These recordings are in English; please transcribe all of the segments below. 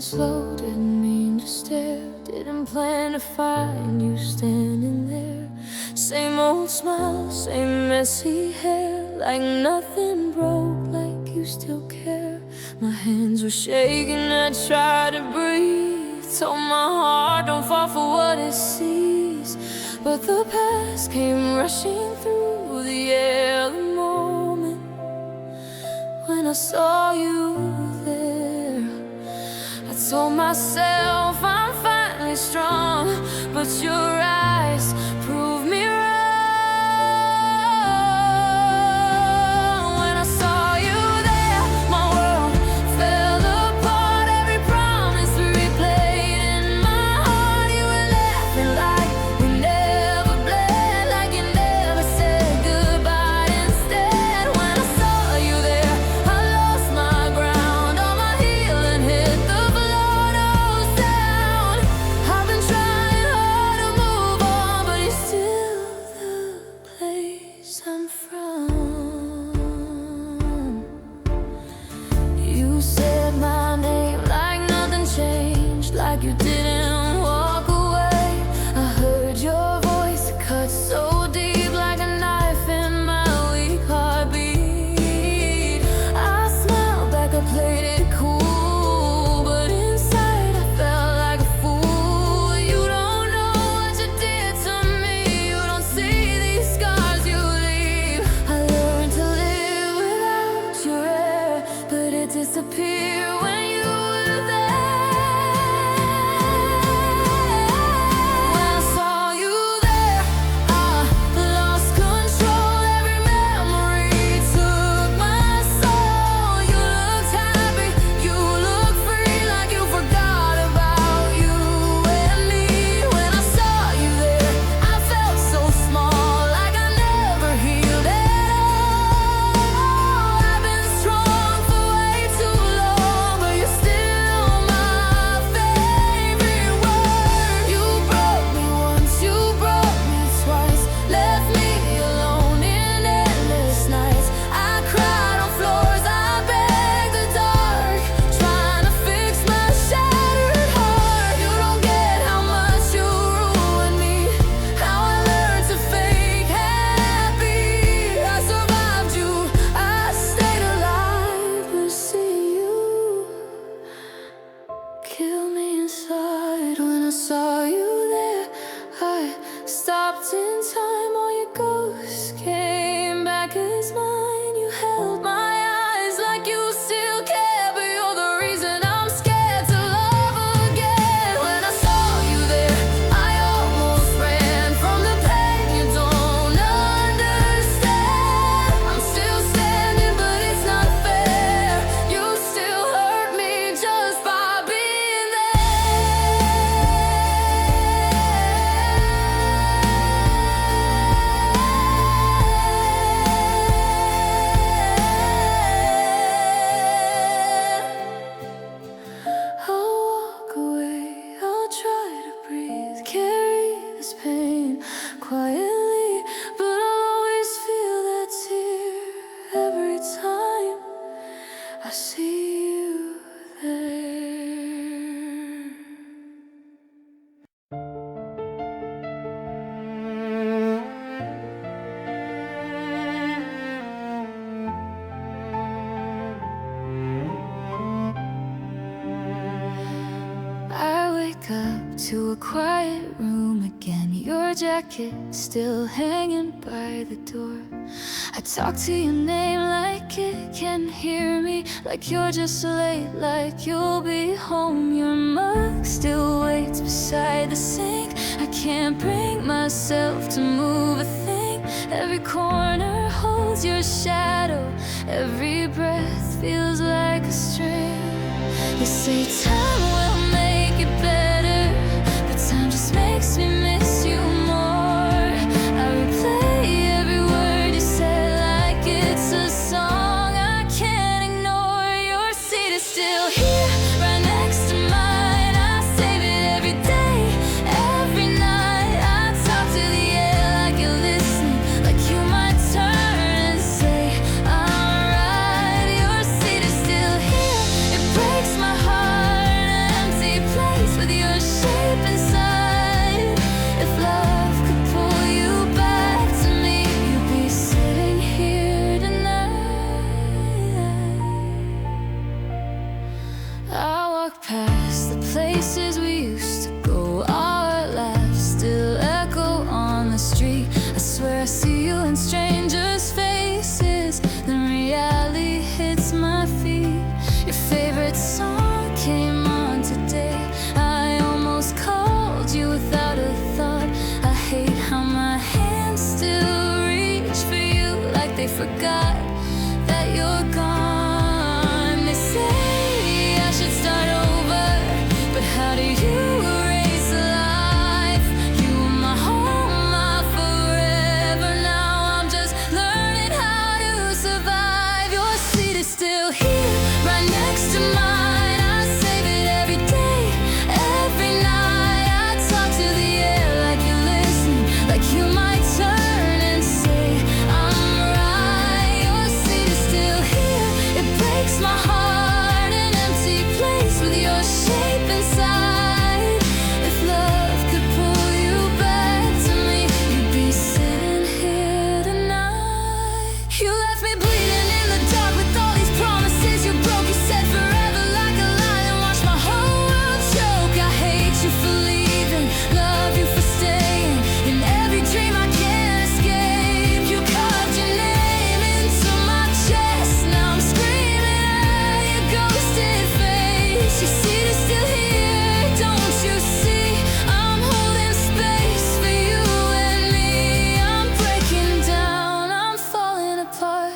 slow, didn't mean to stare, didn't plan to find you standing there. Same old smile, same messy hair, like nothing broke, like you still care. My hands were shaking, I tried to breathe, told my heart don't fall for what it sees. But the past came rushing through the air the moment when I saw you there. I told myself I'm finally strong, but your eyes proved me wrong. When I saw you there, my world fell apart. Every promise replayed in my heart. You were laughing like we never bled, like you never said goodbye instead. When I saw you there, I lost my ground. All my healing hit the floor, no sound. I've been trying hard to move on, but you're still the place I'm from. You said my name like nothing changed, like you didn't walk away. I heard your voice cut so deep, like a knife in my weak heartbeat. I smiled back, I played it cool, but inside I felt like a fool. You don't know what you did to me, you don't see these scars you leave. I learned to live without your air, but it disappeared when you were there. When I saw you there, I lost control. Every memory took my soul. You looked happy, you looked free, like you forgot about you and me. When I saw you there, I felt so small, like I never healed at all. I've been strong for way too long, but you're still my favorite word. You broke me once, you broke me twice, left me alone in endless nights. I cried on floors, I begged the dark, trying to fix my shattered heart. You don't get how much you ruined me, how I learned to fake happy. I survived you, I stayed alive, but see you kill me inside. When I saw you there, I stopped in time. All your ghosts came back as mine. You held my eyes like you still care, but you're the reason I'm scared to love again. When I saw you there, I almost ran from the pain you don't understand. I'm still standing, but it's not fair. You still hurt me just by being there. I'll walk away, I'll try to breathe, carry this pain quietly, but I'll always feel that tear every time I see you there. I wake up to a quiet room again, your jacket still hanging by the door. I talk to your name like it can hear me, like you're just late, like you'll be home. Your mug still waits beside the sink. I can't bring myself to move a thing. Every corner holds your shadow, every breath feels like a string. You say time will make it better, but time just makes me miss you more. I replay every word you said like it's a song I can't ignore. Your seat is still here, right next to mine. I save it every day, every night. I talk to the air like you're listening, like you might turn and say I'm right. Your seat is still here, it breaks my heart and forgot that you're gone. They say I should start over, but how do you erase a life? You were my home, my forever. Now I'm just learning how to survive. Your seat is still here, right next to mine. I save it every day, every night. I talk to the air like you're listening, like you might turn and say I'm right. Your seat is still here, it breaks my heart. An empty place with your shape inside. If love could pull you back to me, you'd be sitting here tonight. You left me bleeding in the dark with all these promises you broke. You said forever like a lie and watched my whole world choke. I hate you for leaving, love you for staying. In every dream I can't escape, you carved your name into my chest. Now I'm screaming at your ghosted face. Your seat is still here, don't you see? I'm holding space for you and me. I'm breaking down, I'm falling apart,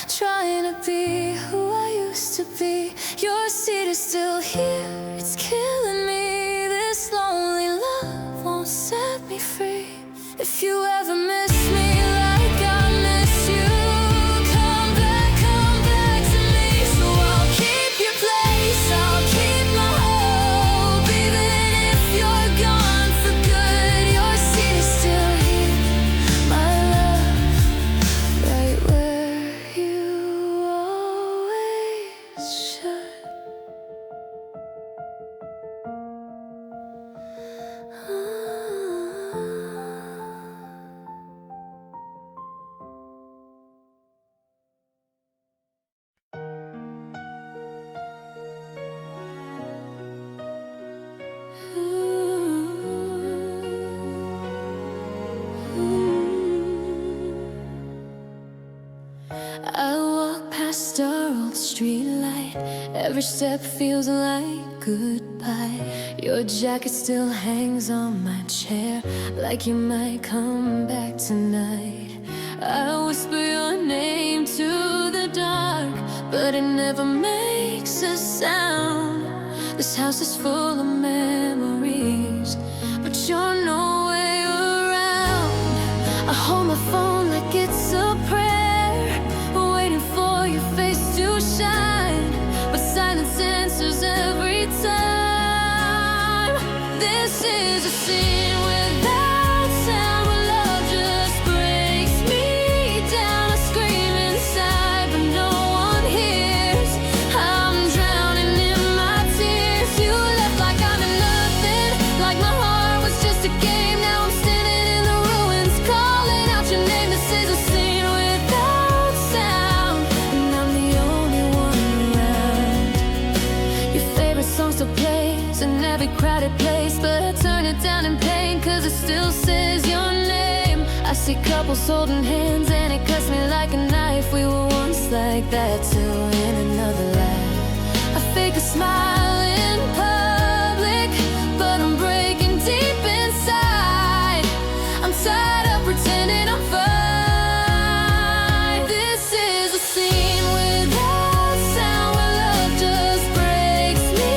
trying to be who I used to be. Your seat is still here, it's killing me. This lonely love won't set me free. If you ever miss me like I miss you, come back to me. So I'll keep your place, I'll keep my hope. Even if you're gone for good, your seat is still here, my love, right where you always should. I walk past our old street light. Every step feels like goodbye. Your jacket still hangs on my chair, like you might come back tonight. I whisper your name to the dark, but it never makes a sound. This house is full of memories, but you're nowhere around. I hold my phone like it's a prayer, waiting for your face to shine, but silence answers every time. This is a scene without sound, where love just breaks me down. I scream inside, but no one hears. I'm drowning in my tears. You left like I'm in nothing, like my heart was just a game. Now I'm standing in the ruins, calling out your name. This is a scene without sound, and I'm the only one around. Your favorite song still plays in every crowded place, but I turn it down in pain, cause it still says your name. I see couples holding hands and it cuts me like a knife. We were once like that too, in another life. I fake a smile in public, but I'm breaking deep inside. I'm tired of pretending I'm fine. This is a scene without sound, where love just breaks me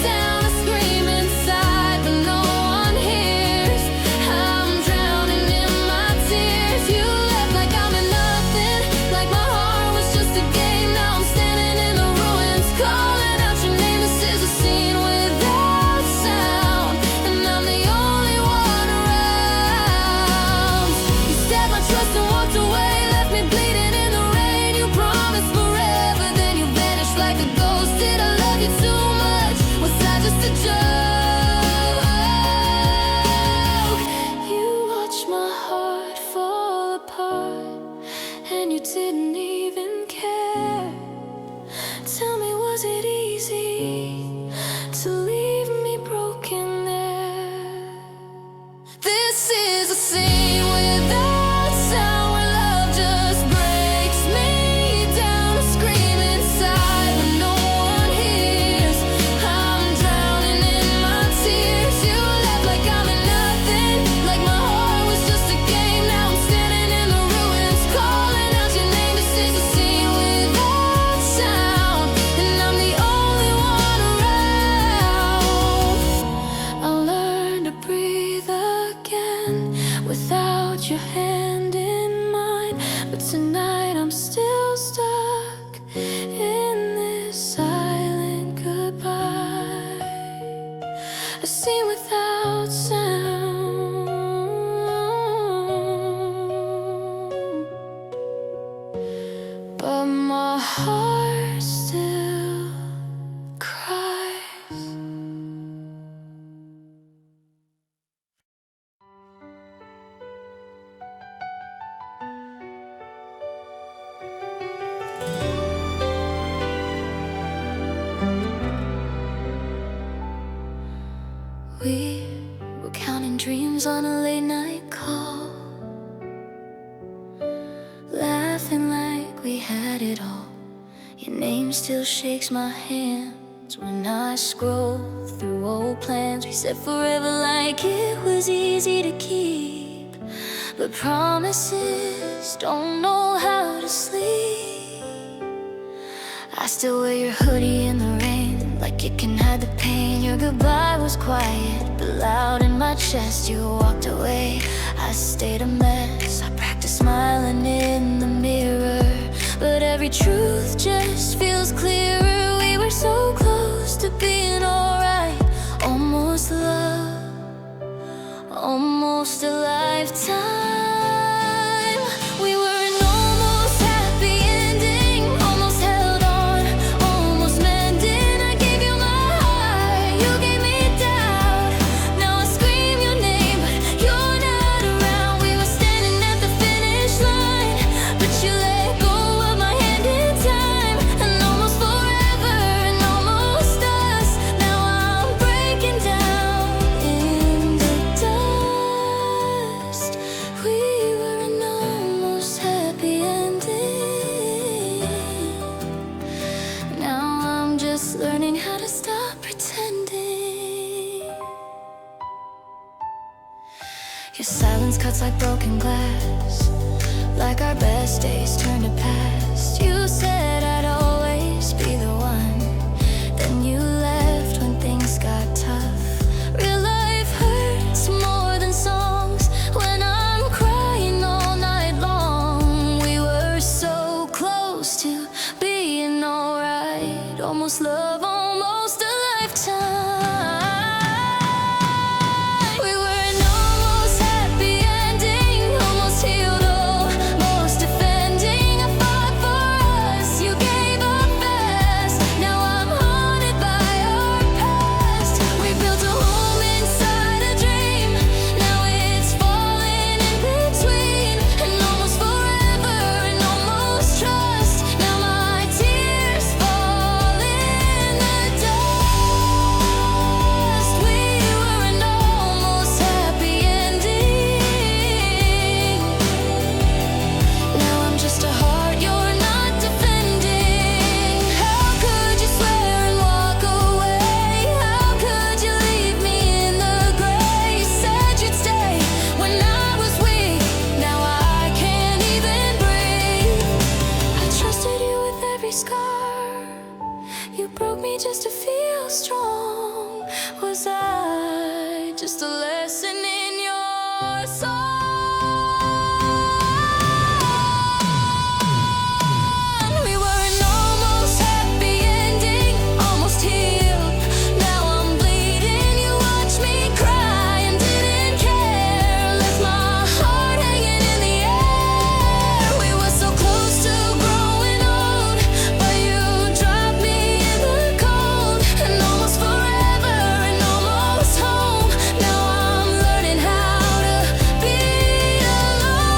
down. I scream inside, but no one hears. I'm drowning in my tears. You left like I'm in nothing, like my heart was just a game. Now I'm standing in the ruins, calling out your name. This is a scene without sound, and I'm the only one around. You stabbed my trust and walked away, left me bleeding in the rain. You promised forever, then you vanished like a ghost. Did I love you too much? Was I just a joke? You watched my heart fall apart, and you didn't even care. Tell me, was it easy to leave me broken there? This is a scene without sound, where love just breaks me down. I scream inside, but no one hears. I'm drowning in a scene without sound. But my heart still cries. We were counting dreams on a late night call, laughing like we had it all. Your name still shakes my hands when I scroll through old plans. We said forever like it was easy to keep, but promises don't know how to sleep. I still wear your hoodie in the rain, like it can hide the pain. Your goodbye was quiet, but loud in my chest. You walked away, I stayed a mess. I practiced smiling in the mirror, but every truth just feels clearer. We were so close to being alright, almost love, almost a lifetime. We were an almost happy ending, almost held on, almost mending. I gave you my heart, you gave me doubt. Now I scream your name, but you're not around. We were standing at the finish line, but you let go of my hand in time. And almost forever, and almost us. Now I'm breaking down in the dust. We were an almost happy ending. Now I'm just learning how to stop pretending. Your silence cuts like broken glass, like our best days turned to past. You said I'd always be the one, then you left when things got tough. Real life hurts more than songs when I'm crying all night long. We were so close to being alright, almost love, almost a lifetime. We were an almost happy ending, almost healed, almost defending. I fought for us, you gave up fast. Now I'm haunted by our past. We built a home inside a dream, now it's falling in between. And almost forever, and almost trust. Now my tears fall in the dust. We were an almost happy ending. Now I'm just a heart you're not defending. How could you swear and walk away? How could you leave me in the gray? You said you'd stay when I was weak. Now I can't even breathe. I trusted you with every scar. You broke me just to feel strong. Was I just a lesson in your song? We were an almost happy ending, almost healed. Now I'm bleeding. You watched me cry and didn't care. Left my heart hanging in the air. We were so close to growing old, but you dropped me in the cold. And almost forever, and almost home. Now I'm learning how to be alone.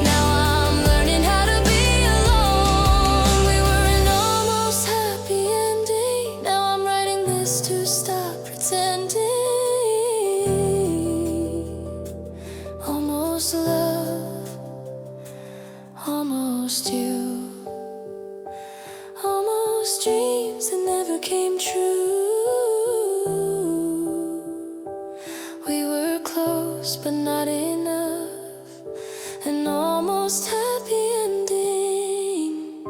Now I'm learning how to be alone. We were an almost happy ending. Now I'm writing this to stop pretending. Almost love, almost you, almost dreams that never came true. We were close, but not enough. An almost happy ending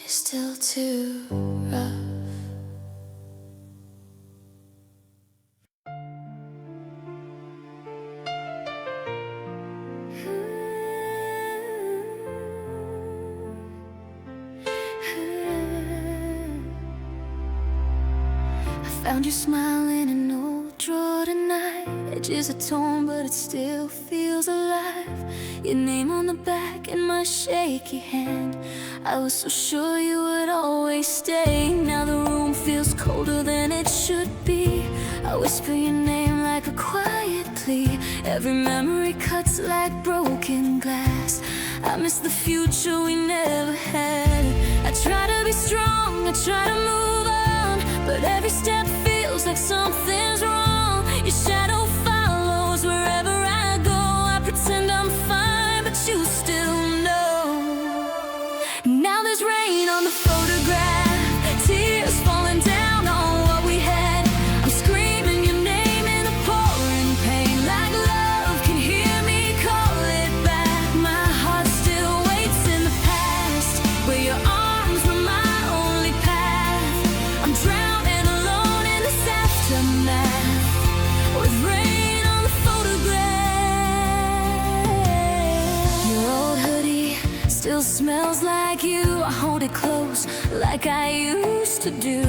is still too rough. Found you smiling in an old drawer tonight. Edges are torn but it still feels alive. Your name on the back in my shaky hand. I was so sure you would always stay. Now the room feels colder than it should be. I whisper your name like a quiet plea. Every memory cuts like broken glass. I miss the future we never had. I try to be strong, I try to move on, but every step feels like something's wrong. Your shadow follows wherever I go. I pretend I'm fine, but you still know. Now there's rain on the photograph, tears falling down on what we had. I'm screaming your name in the pouring pain, like love can hear me call it back. My heart still waits in the past, where your arms were my only path. I'm drowning alone in this aftermath, with rain on the photograph. Your old hoodie still smells like you. I hold it close like I used to do.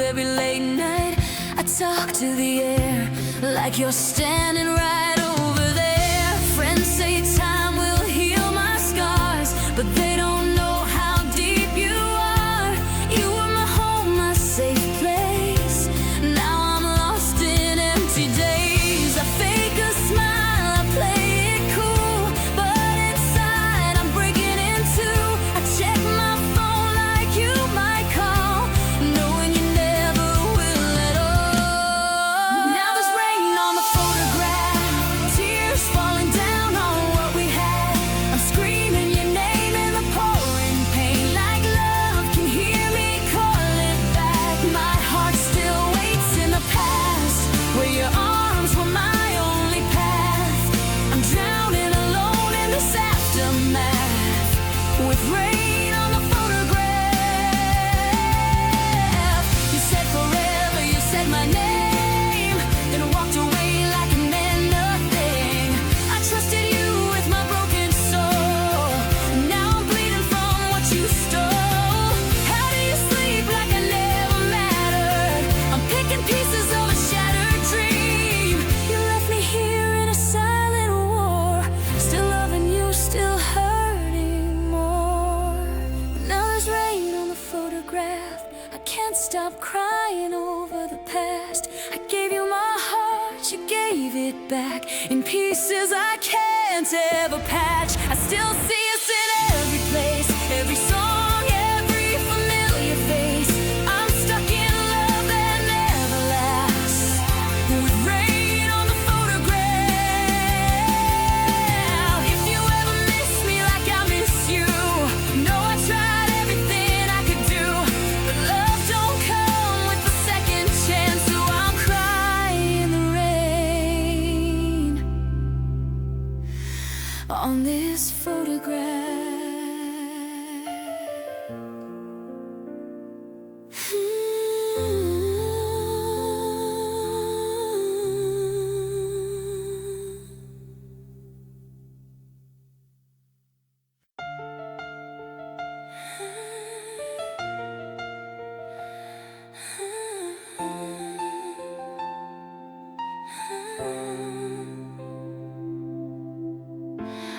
Every late night I talk to the air, like you're standing right over there. Friends say time will heal my scars, but they don't know how deep you are. You were my home, my safe place. Now I'm lost in empty days. I fake a smile, I play it cool, but inside I'm breaking in two. I check my phone like you might call, knowing you never will at all. Now there's rain on the photograph, tears falling down on what we had. I'm screaming your name in the pouring pain, like love can hear me call it back. My heart still waits in the past, where your arms were my only path. I'm drowning alone in this aftermath, with rain on the photograph. You said forever, you said my name, then walked away like it meant nothing. I trusted you with my broken soul. Now I'm bleeding from what you stole. How do you sleep like I never mattered? I'm picking pieces of a shattered dream. You left me here in a silent war, still loving you, still hurting more. Now there's rain on the photograph. I can't stop crying over the past. I gave you my heart, you gave it back in pieces I can't ever patch. I still see us in every place, every song, every familiar face. I'm stuck in love that never lasts, with rain on the photograph. If you ever miss me like I miss you, know I tried everything I could do, but love don't come with a second chance. So I'll cry in the rain on this photograph.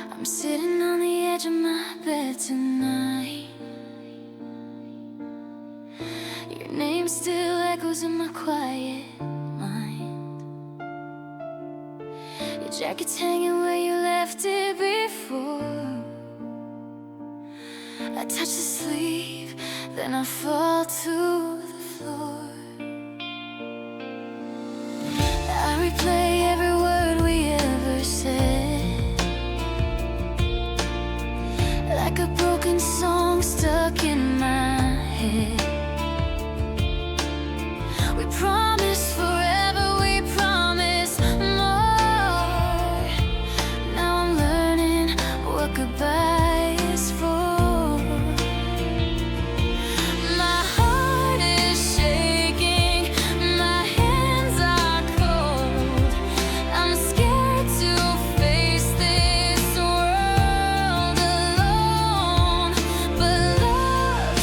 I'm sitting on the edge of my bed tonight. Your name still echoes in my quiet mind. Your jacket's hanging where you left it before. I touch the sleeve, then I fall to the floor. I replay every word we ever said, like a broken song stuck in my head. We promised forever, we promised more. Now I'm learning what goodbye is for. My heart is shaking, my hands are cold. I'm scared to face this world alone, but love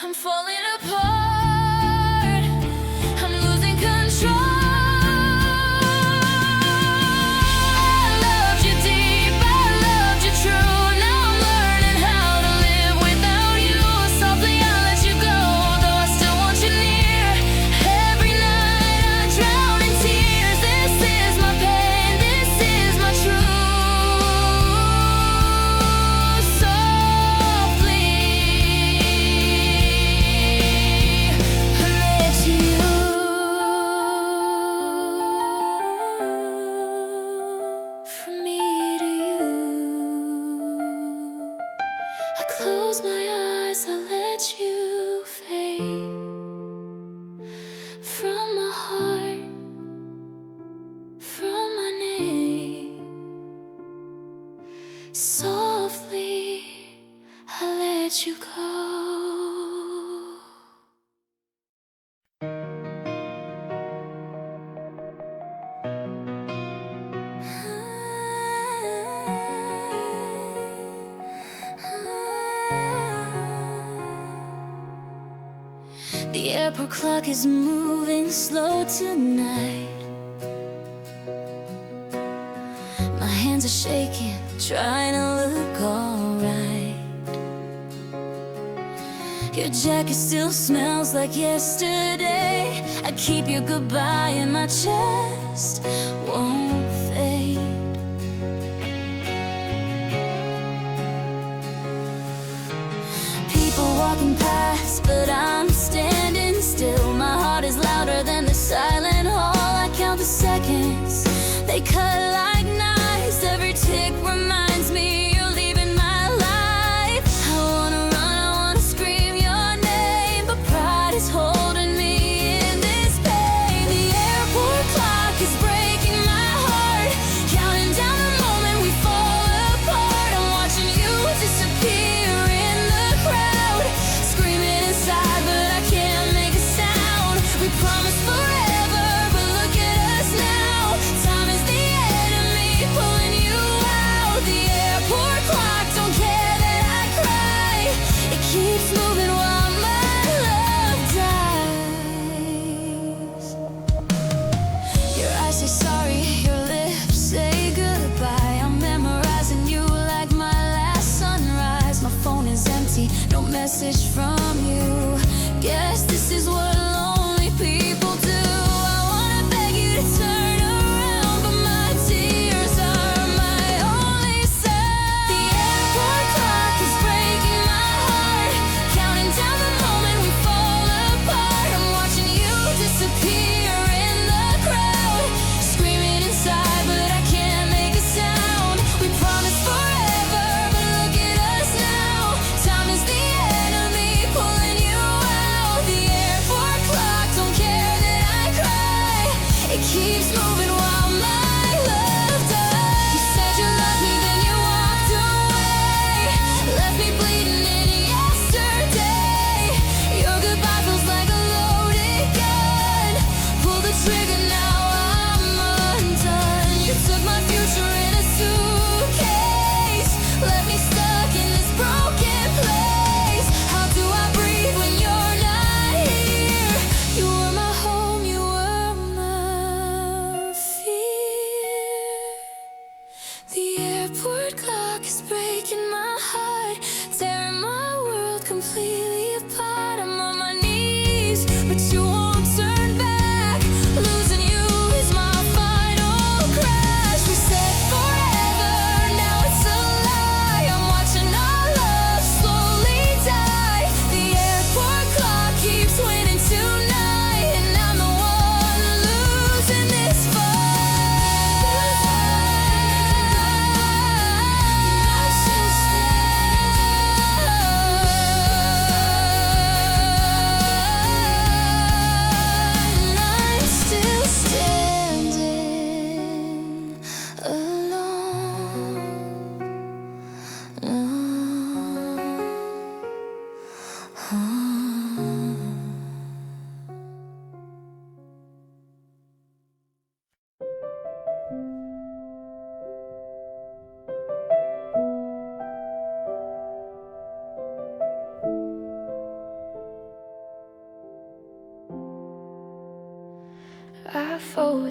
I'm falling apart. I'm losing control. I loved you deep, I loved you true. Now I'm learning how to live without you. Softly I let you go, though I still want you near. Every night I drown in tears. This is my pain, this is my truth. Softly let you. From me to you. I close my eyes, I let you fade from my heart, from my name. Softly, I let you go. The airport clock is moving slow tonight. My hands are shaking, trying to look alright. Your jacket still smells like yesterday. I keep your goodbye in my chest, won't fade. People walking past, but I'm standing still. My heart is louder than the silent hall. I count the seconds, they cut like knives. Every tick reminds me you're leaving my life. I wanna run, I wanna scream your name, but pride is holding me in this pain. The airport clock is breaking my heart, counting down the moment we fall apart. I'm watching you disappear in the crowd, screaming inside, but I can't make a sound. We promised forever, but look at us now. Time is the enemy, pulling you out. The airport clock don't care that I cry. It keeps moving while my love dies. Your eyes say sorry, your lips say goodbye. I'm memorizing you like my last sunrise. My phone is empty, no message from you. Guess this is what lonely people do. I wanna beg you to turn around, but my tears are my only sound. The airport clock is breaking my heart, counting down the moment we fall apart. I'm watching you disappear in the crowd, screaming inside, but I can't make a sound. We promised forever, but look at us now. Time is the enemy,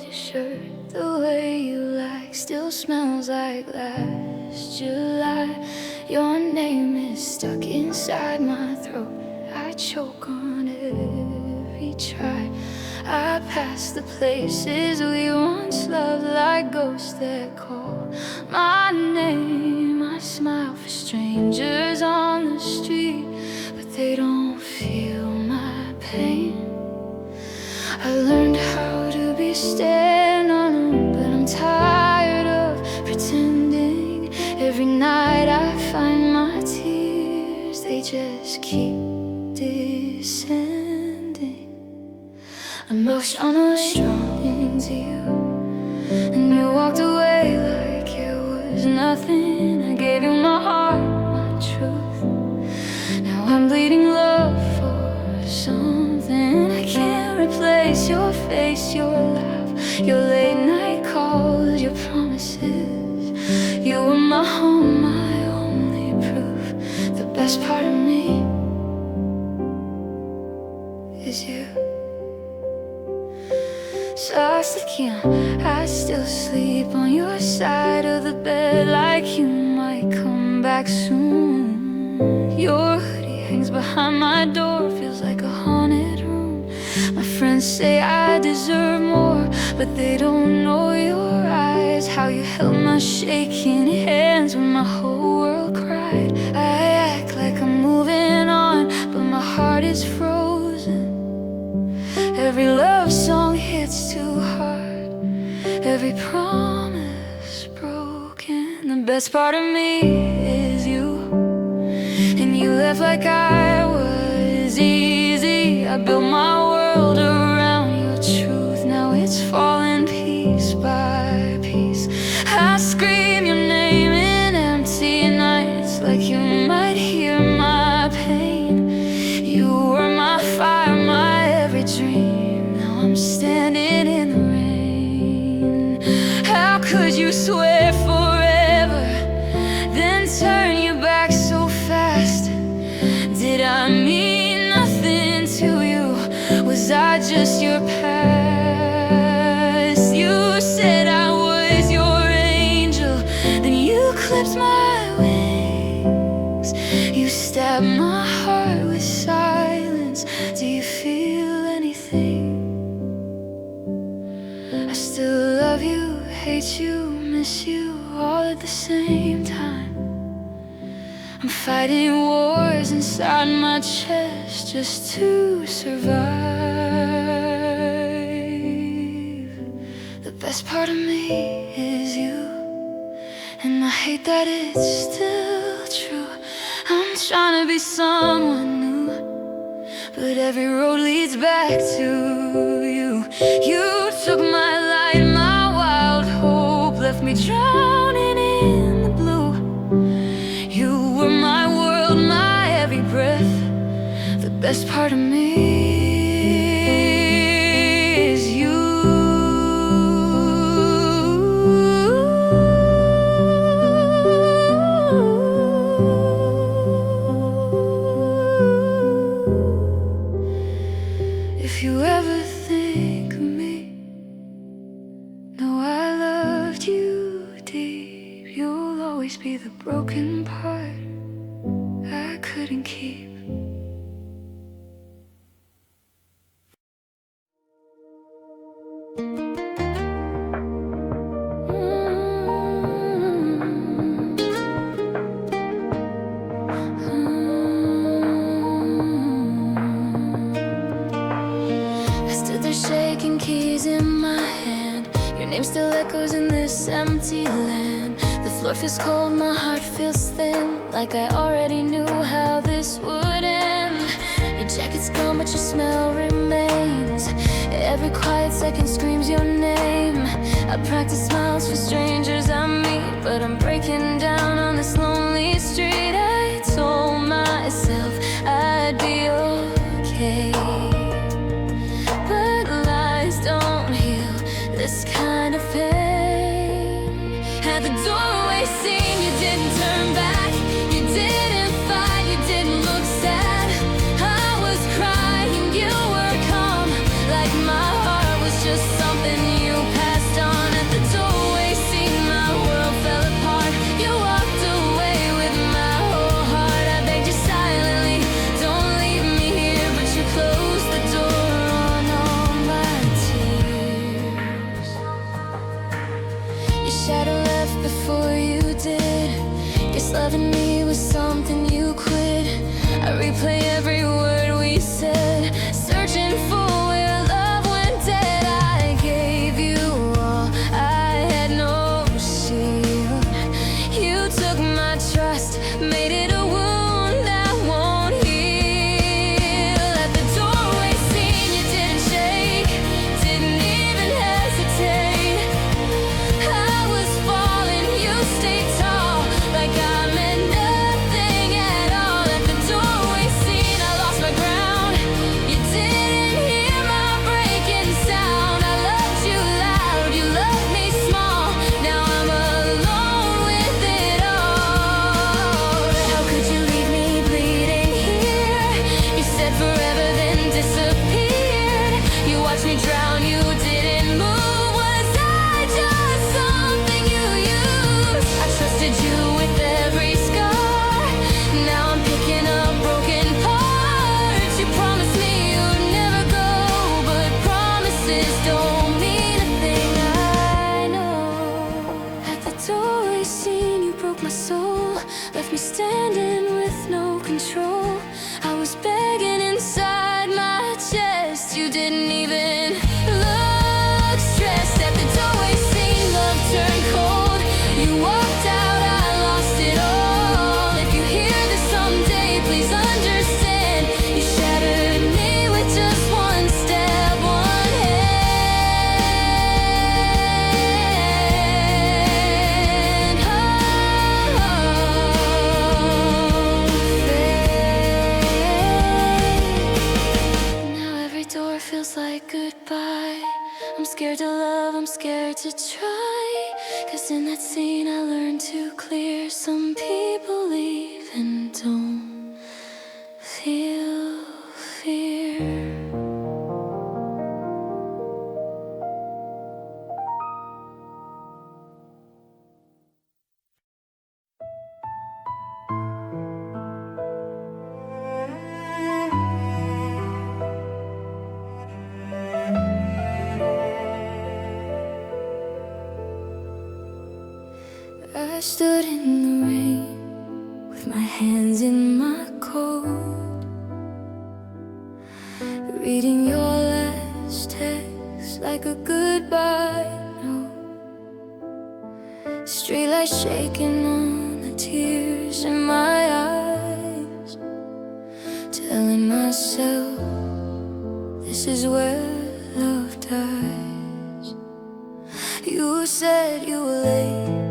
your shirt the way you like. Still smells like last July. Your name is stuck inside my throat. I choke on every try. I pass the places we once loved like ghosts that call my name. I smile for strangers on the street, but they don't feel my pain. I learned how to be stand on them, but I'm tired of pretending. Every night I find my tears, they just keep descending. Emotional strong to you, and you walked away like it was nothing. I gave you my heart, my truth. Now I'm bleeding love for something. I can't replace your face, your laugh, your late night calls, your promises. You were my home, my only proof. The best part of me is you. So I I still sleep on your side of the bed, like you might come back soon. Your hoodie hangs behind my door, feels like a haunted room. My friends say I deserve more, but they don't know your eyes. How you held my shaking hands when my whole world cried. I act like I'm moving on, but my heart is frozen. Every love song hits too hard, every promise broken. The best part of me is you, and you left like I was easy. I built my world around your truth. Now it's falling piece by piece. I scream your name in empty nights, like you might hear my pain. You were my fire, my every dream. Now I'm standing in the rain. How could you swear forever, then turn your back so fast? Did I mean nothing to you? Was I just your past? You said I was your angel, then you clipped my wings. You stabbed my heart with silence. Do you feel anything? I still love you, hate you, miss you, all at the same time. I'm fighting wars inside my chest just to survive. The best part of me is you, and I hate that it's still true. I'm trying to be someone new, but every road leads back to you. You took my light, my wild hope, left me drowning in the blue. You were my world, my every breath. The best part of me is you. If you ever think of me, know I loved you deep. You'll always be the broken part I couldn't keep. Shaking keys in my hand, your name still echoes in this empty land. The floor feels cold, my heart feels thin, like I already knew how this would end. Your jacket's gone, but your smell remains. Every quiet second screams your name. I practice smiles for strangers I meet, but I'm breaking down on this lonely street. I told myself I'd be okay, don't heal this kind of pain. At the doorway scene, you didn't turn back, you didn't fight, you didn't look sad. I was crying, you were calm, like my heart was just something you passed. shadow left before you did. Guess loving me was something you quit. I replay every word we said, searching for where love went dead. I gave you all, I had no shield. You took my trust, made it a wound that won't heal. At the doorway scene, you didn't shake, didn't even hesitate. I was falling, you stayed tall, like I meant nothing at all. At the doorway scene, I lost my ground. You didn't hear my breaking sound. I loved you loud, you loved me small. Now I'm alone with it all. How could you leave me bleeding here? You said forever, then disappeared. You watched me drown, you didn't move. Was I just something you used? I trusted you with every scar. Now I'm picking up broken parts. You promised me you'd never go, but promises don't mean a thing. I know. At the doorway scene, you broke my soul, left me standing with no control. I was begging inside my chest. You didn't even look stressed. At the doorway scene, love turned cold. You walked out, I lost it all. If you hear this someday, please understand. You shattered me with just one step, one hand. Now every door feels like goodbye. I'm scared to love, I'm scared to try. 'Cause in that scene I learned to clear. Some people leave and don't feel fear. I stood in the rain with my hands in my coat, reading your last text like a goodbye note. Streetlight shaking on the tears in my eyes, telling myself this is where love dies. You said you were late,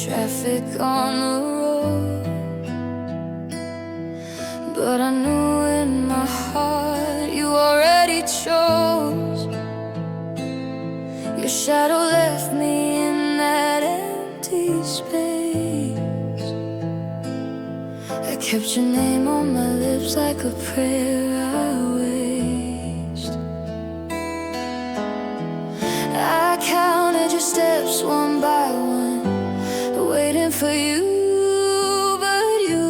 traffic on the road, but I knew in my heart you already chose. Your shadow left me in that empty space. I kept your name on my lips like a prayer I waste. I counted your steps one by one, waiting for you, but you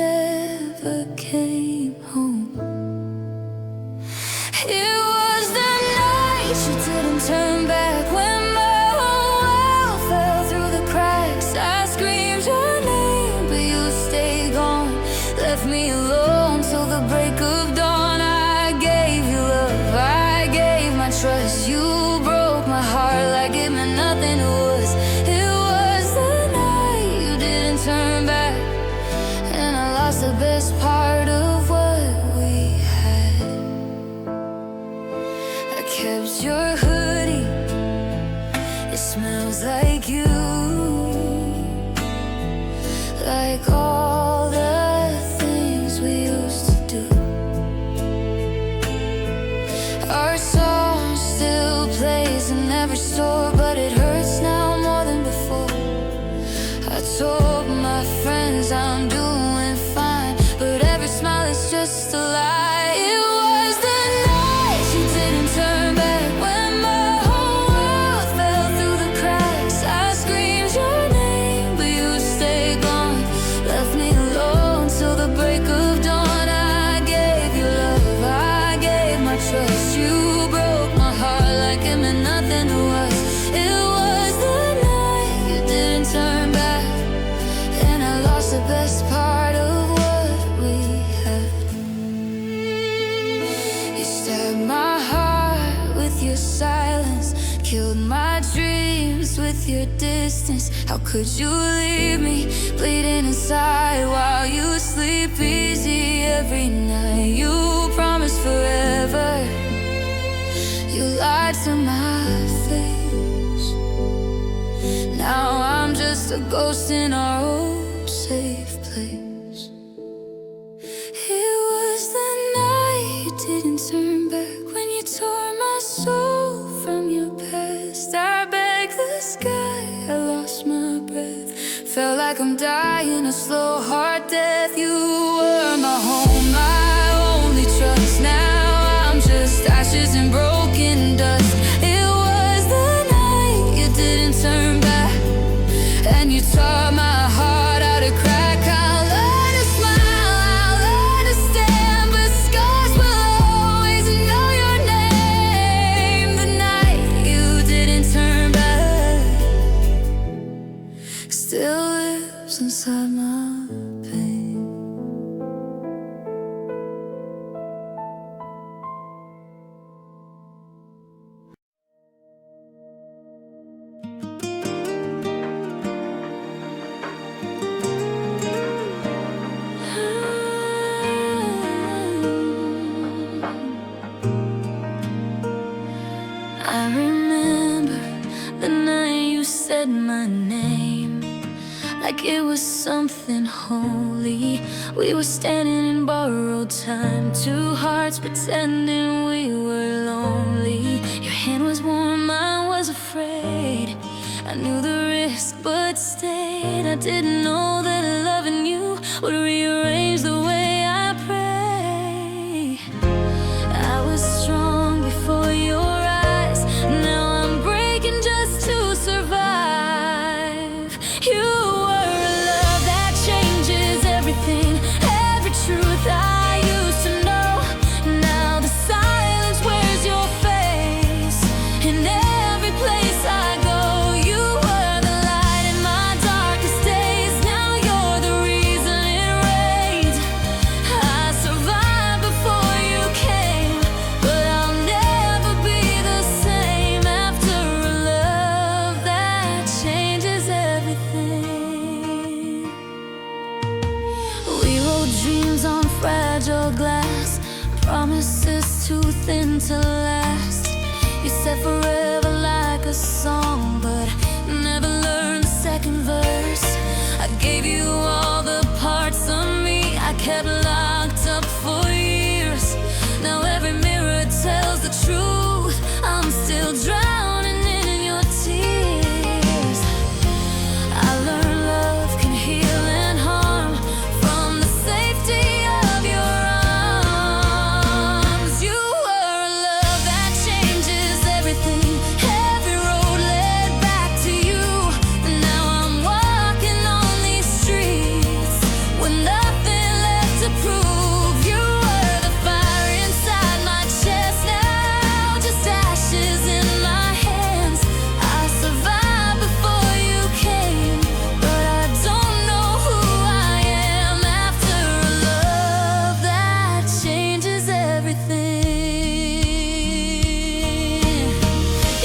never came home. It was the night you didn't turn back, when my whole world fell through the cracks. I screamed your name, but you stayed gone, left me alone till the break of dawn. I gave you love, I gave my trust. You broke my heart like it meant nothing to us. It was the night you didn't turn back, and I lost the best part of what we had. I kept your hoodie, it smells like you, like all the things we used to do. Our song still plays in every store, but it hurts now more than before. I told my friends I'm doing fine, but every smile is just a lie. It was the night you didn't turn back, when my whole world fell through the cracks. I screamed your name, but you stayed gone, left me with your distance. How could you leave me bleeding inside while you sleep easy every night? You promised forever, you lied to my face. Now I'm just a ghost in our old safe place. It was the night you didn't turn back, when you tore my soul from your past. I begged the sky, I lost my breath, felt like I'm dying a slow heart death. You were my home, my only trust. Now I'm just ashes and broken dust. It was the night you didn't turn back, and you taught my heart how to crack. I'll learn to smile, I'll learn to stand, but scars will always know your name. The night you didn't turn back still lives inside my pain. I remember the night you said my name like it was something holy. We were standing in borrowed time, two hearts pretending we were lonely. Your hand was warm, mine was afraid. I knew the risk but stayed. I didn't know that loving you would rearrange the way I pray. I was strong before your eyes, now I'm breaking just to survive. You were a love that changes everything, every truth I used to know. Now the silence wears your face in every place I go. You were the light in my darkest days, now you're the reason it rains. I survived before you came, but I'll never be the same after a love that changes everything. We wrote dreams on fragile glass, promises too thin to last. You said forever like a song, but never learned the second verse. I gave you all the parts of me I kept locked up for years. Now every mirror tells the truth, I'm still drowning in your tears. I learned love can heal and harm from the safety of your arms. You were a love that changes everything, every road led back to you. Now I'm walking on these streets with nothing left to prove. You were the fire inside my chest, now just ashes in my hands. I survived before you came, but I don't know who I am after a love that changes everything.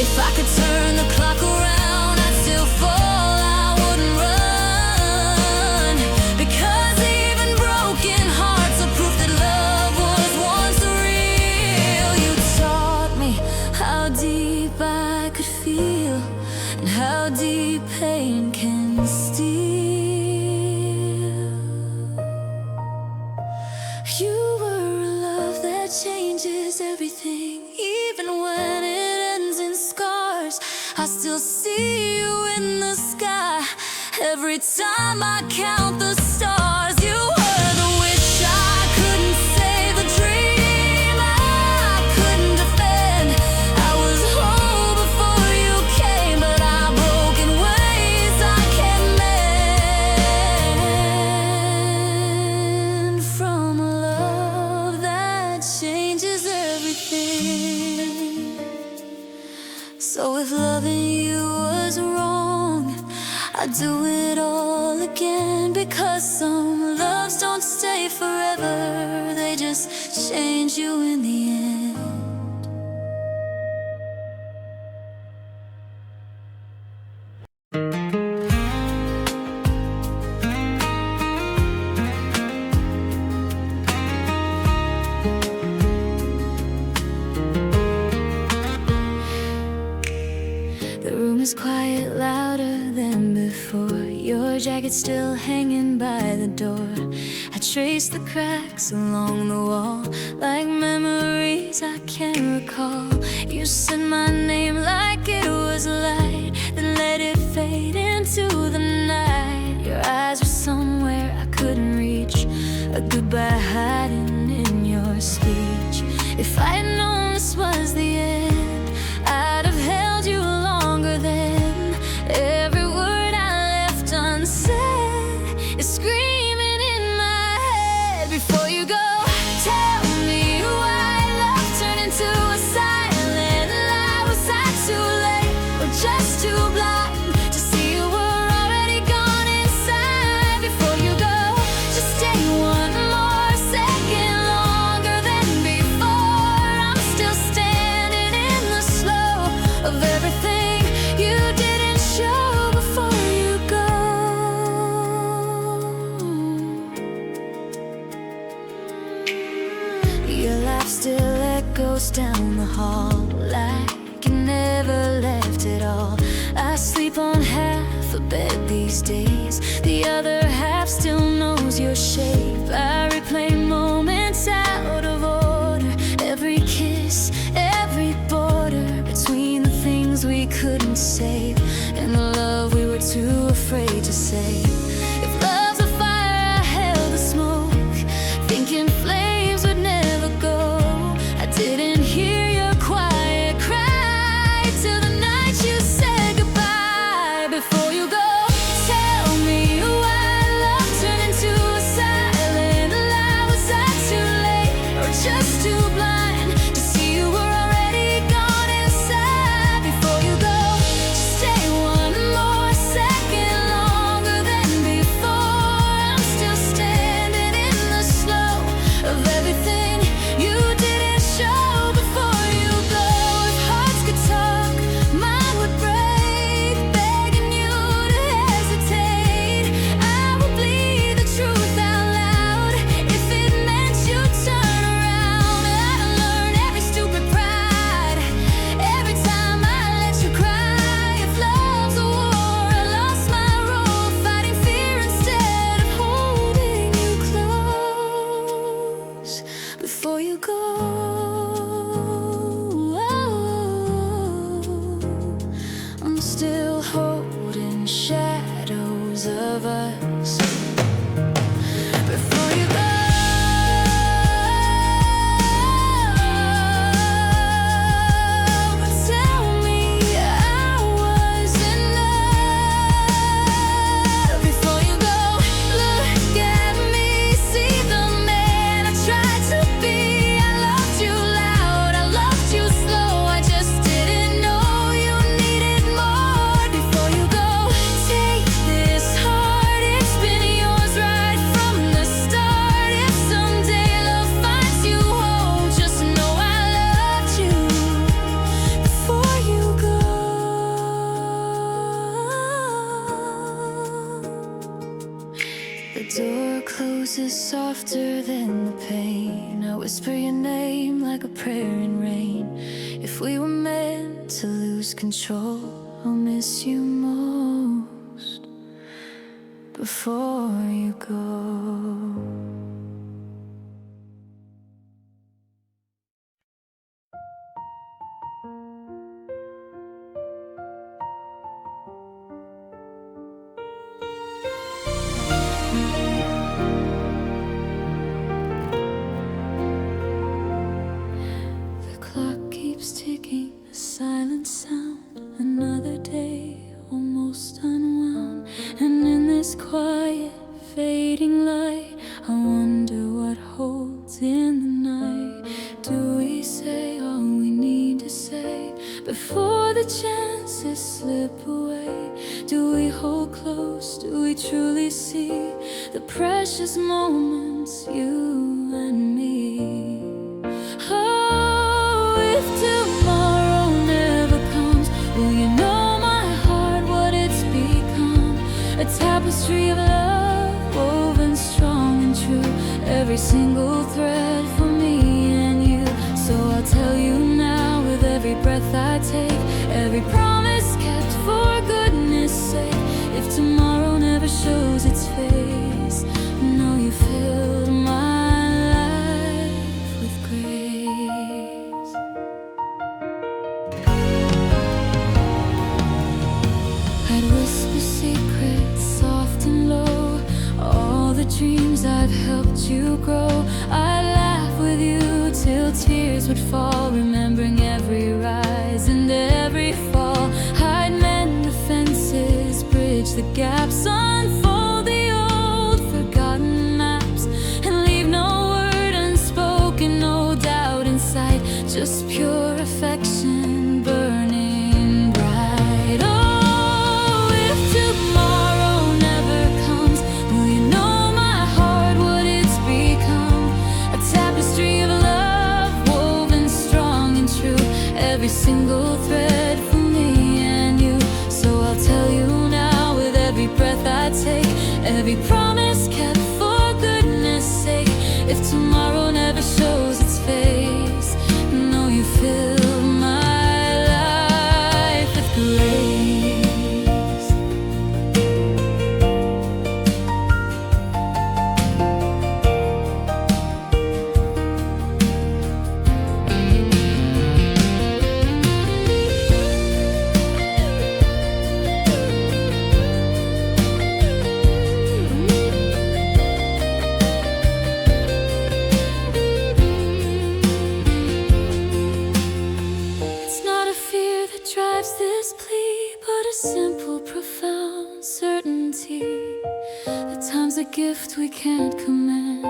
If I could turn the clock around, I'd still fall, I wouldn't run. Because even broken hearts are proof that love was once real. You taught me how deep I could feel, and how deep pain can steal. You were a love that changes everything, even when it ends in scars. I still see you in the sky every time I count the stars. You were the wish I couldn't save, the dream I couldn't defend. I was whole before you came, but I broke in ways I can't mend. From a love that changes everything. So if loving you was wrong, I'd do it all again. Because some loves don't stay forever, they just change you in the end. before. Your jacket still hanging by the door. I trace the cracks along the wall, like memories I can't recall. You said my name like it was light, then let it fade into the night. Your eyes were somewhere I couldn't reach, a goodbye hiding in your speech. If I had known this was the end, I'd have held you longer then. Every word I left unsaid is screaming in my head. Before you go, tell me why love turned into a silent lie. Was I too late or just too blind to see you were already gone inside? Before you go, just stay one more second longer than before. I'm still standing in the slow of everything you didn't show before you go. Your laugh still echoes down the hall, like you never left at all. I sleep on half a bed these days, the other half still knows your shape. I replay moments out of order, every kiss, every border between the things we couldn't save and the love we were too afraid to save. If love's a fire, I held the smoke, thinking flames would never go. I didn't hear your quiet cry till the night you said goodbye. Before you go, tell me why love turned into a silent lie. Was I too late or just too blind to see you were already gone inside? Before you go, just stay one more second longer than before. I'm still standing in the slow of everything you didn't show before you go. If hearts could talk, mine would break, begging you to hesitate. I will bleed the truth out loud if it meant you turn around. I'd learn every stupid pride every time I let you cry. If love's a war, I lost my role, fighting fear instead of holding you close. Before you go, I'm still holding shadows of us. Before you go, tell me I was enough. Before you go, look at me, see the man I tried to be. I loved you loud, I loved you slow, I just didn't know you needed more. Before you go, take this heart, it's been yours right from the start. If someday love finds you home, just know I loved you before you go. The door closes softer than the pain. I whisper your name like a prayer in rain. If we were meant to lose control, I'll miss you most before you go. The clock keeps ticking, a silent sound. Another day almost unwound. And in this quiet, fading light, I wonder what holds in the night. Do we say all we need to say before the chances slip away? Do we hold close? Do we truly see the precious moments, you and me? Oh, if tomorrow never comes, will you know my heart, what it's become? A tapestry of love, woven strong and true, every single thread for me and you. So I'll tell you now, with every breath I take, every promise kept for goodness sake. If tomorrow times I've helped you grow. I'd laugh with you till tears would fall, remembering every rise and every fall. I'd mend the fences, bridge the gaps, unfold the old forgotten maps, and leave no word unspoken, no doubt in sight, just pure affection burning bright. Oh, if tomorrow never comes, will you know my heart, what it's become? A tapestry of love, woven strong and true, every single thread for me and you. So I'll tell you now, with every breath I take, every promise kept for goodness sake. If tomorrow never shows its face, know you fill my life with grace. It's not a fear that drives this plea, but a simple, profound certainty. The time's a gift we can't command,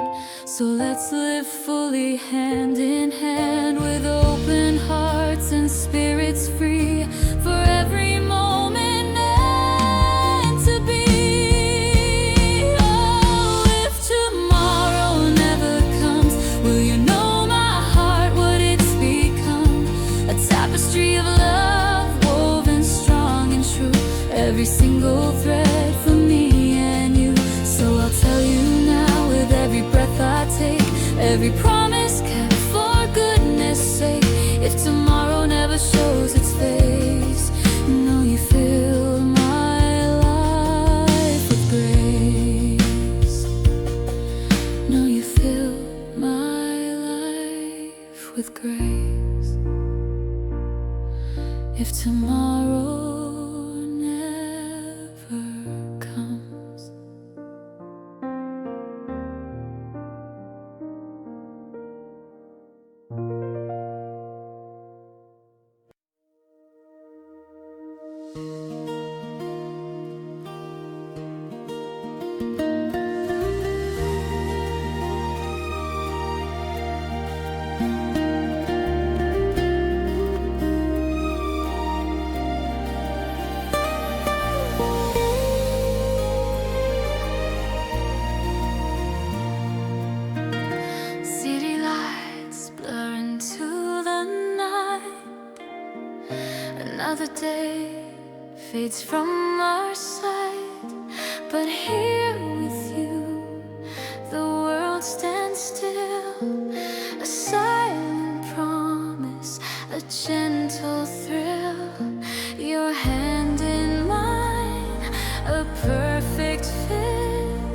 so let's live fully hand in hand, with open hearts and spirits free, for every moment meant to be. Oh, if tomorrow never comes, will you know my heart, what it's become? A tapestry of love, woven strong and true, every single thread for me and you. So I'll tell you now, with every breath I take, every promise kept for goodness sake. If tomorrow never shows its face, know you fill my life with grace. Know you fill my life with grace. If tomorrow never comes. City lights blur into the night. Another day fades from our sight, but here with you, the world stands still. A silent promise, a gentle thrill. Your hand in mine, a perfect fit.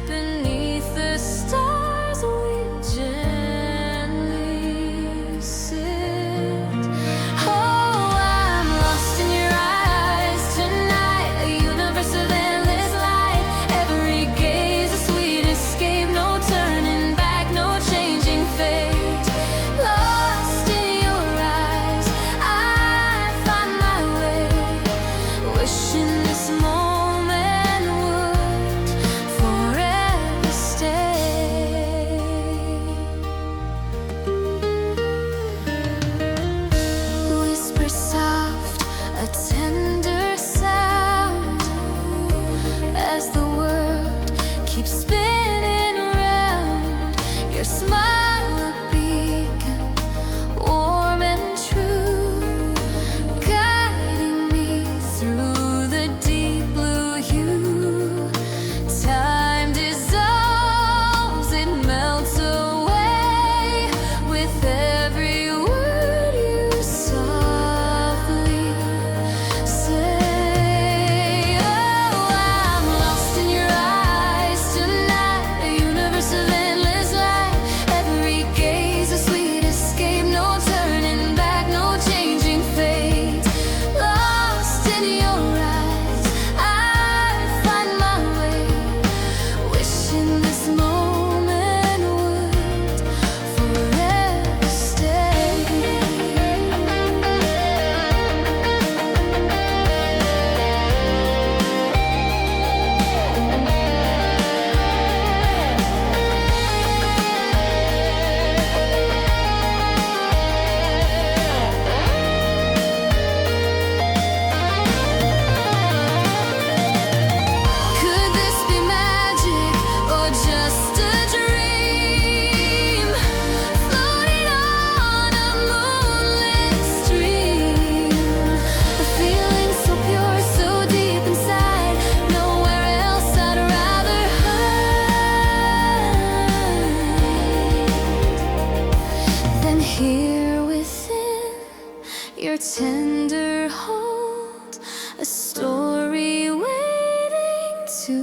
Beneath the stars we gently sit. Oh, I'm lost in your eyes tonight, a universe of endless light. Every gaze a sweet escape, no turning back, no changing fate. Lost in your eyes, I find my way, wishing this moment to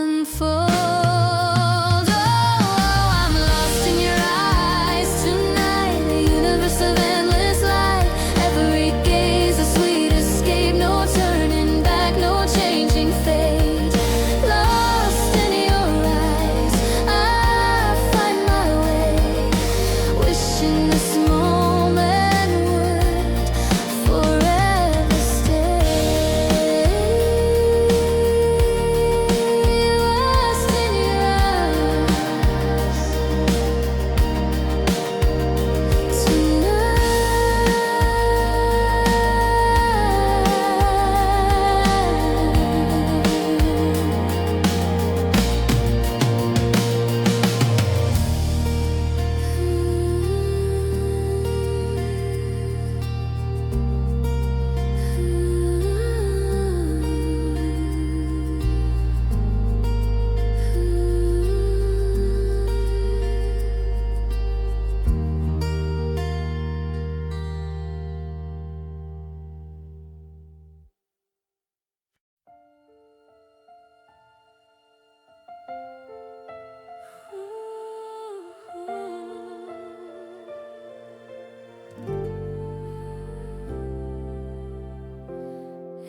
unfold. Oh, I'm lost in your eyes tonight, a universe of endless light. Every gaze a sweet escape, no turning back, no changing fate. Lost in your eyes, I find my way, wishing this moment would forever stay. Lost in your eyes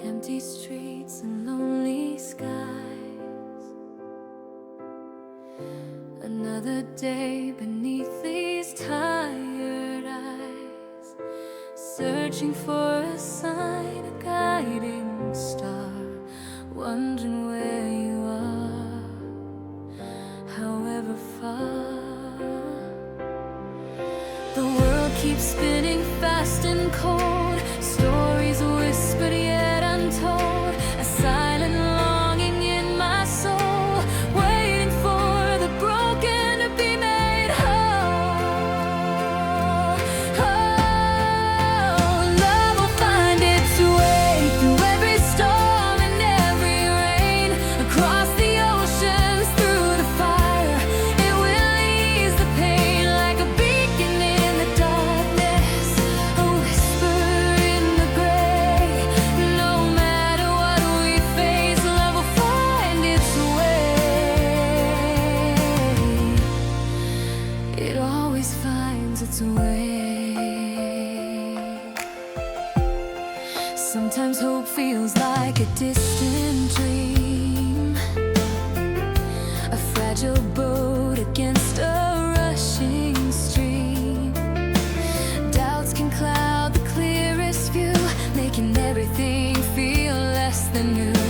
empty streets and lonely skies. Another day beneath these tired eyes, searching for a sign, a guiding star, wondering where you are, however far. The world keeps spinning fast and cold, stories whispered yet untold, a silent longing in my soul, waiting for the broken to be made whole. Oh, love will find its way through every storm and every rain, across the oceans, through the fire. It will ease the pain like a beacon in the darkness, a whisper in the gray. No matter what we face, love will find its way. It always finds its way. Sometimes hope feels like a distant dream, a fragile boat against a rushing stream. Doubts can cloud the clearest view, making everything feel less than new.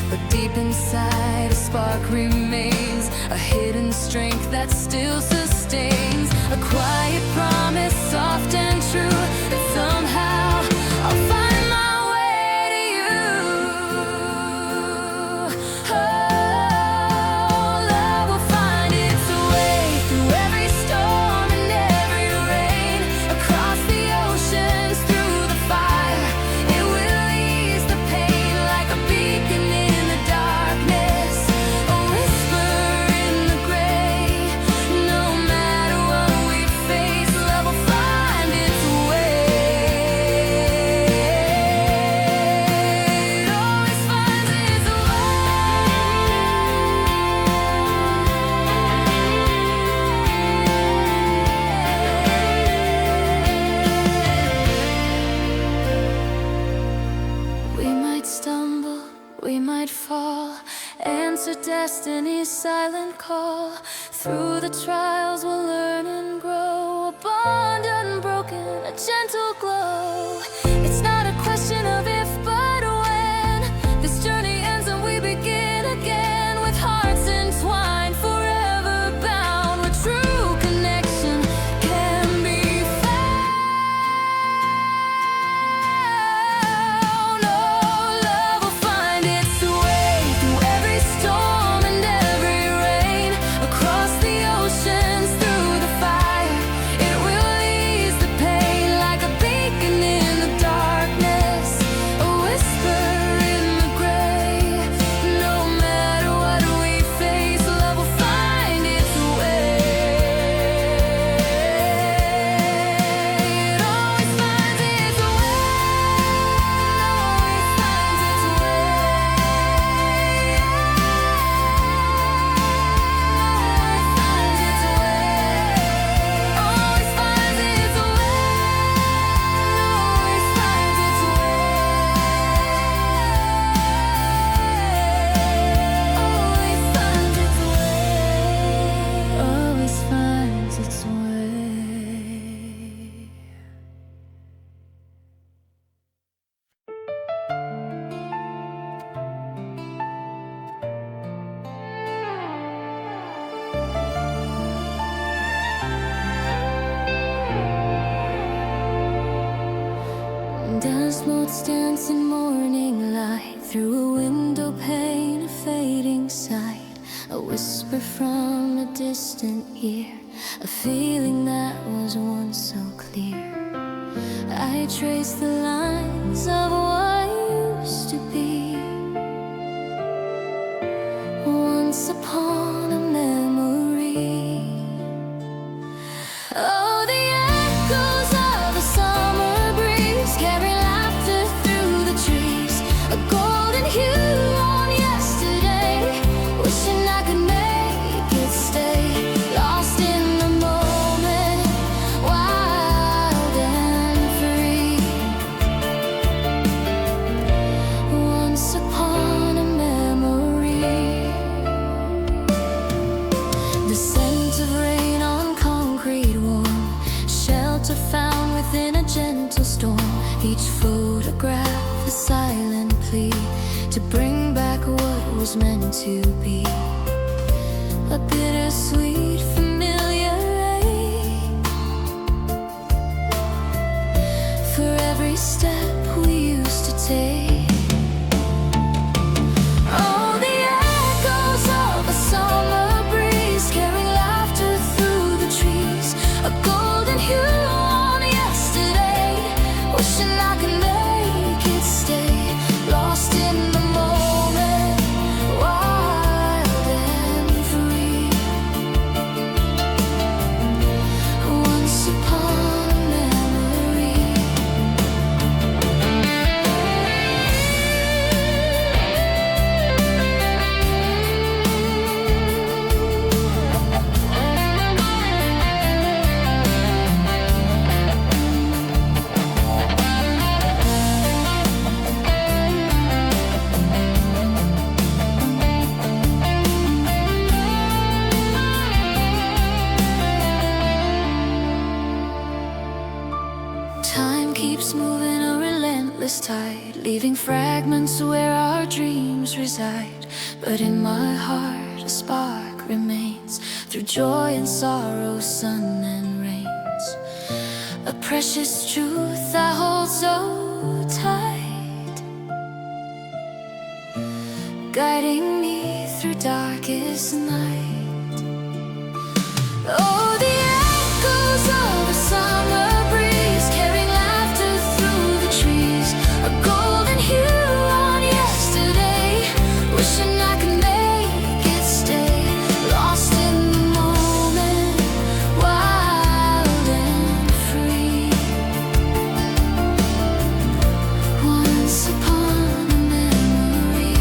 But deep inside, a spark remains, a hidden strength that still sustains, a quiet promise, soft and true, that somehow I'll find my way to you. Oh, love will find its way through every storm and every rain, across the oceans, through the fire. It will ease the pain like a beacon in the darkness, a whisper in the gray. No matter what we face, love will find its way. It always finds its way. We might stumble, we might fall, answer destiny's silent call. Through the trials we'll learn and grow, a bond unbroken, a gentle glow. It's not a question of if but when, this journey ends and we begin again, with hearts entwined, forever bound, where true connection can be found. Oh, love will find its way through every storm and every rain, across the oceans, through the fire. It will ease the pain like a Lights dance in morning light through a window pane, a fading sight, a whisper from a distant ear, a feeling that was once so clear. I trace the lines of what used to be. Once upon a memory. Oh, the echoes of a summer breeze carry laughter through the trees, a golden hue on yesterday, wishing I could make it stay. Lost in the moment, wild and free. Once upon a memory. The scent of rain on concrete warm, shelter found within a gentle storm. Each photograph a silent plea to bring back what was meant to be. A bittersweet familiar ache for every step we used to take. Oh, the echoes of a summer breeze carry laughter through the trees, a golden hue on yesterday, wishing I could make it stay. Lost in the moment, wild and free. Once upon a memory. Time keeps moving a relentless tide, leaving fragments where our dreams reside. But in my heart a spark remains, through joy and sorrow, sun and rains. A precious truth I hold so tight, guiding me through darkest night. Oh, the echoes of a summer breeze carrying laughter through the trees, a golden hue on yesterday, wishing I could make it stay. Lost in the moment, wild and free. Once upon a memory.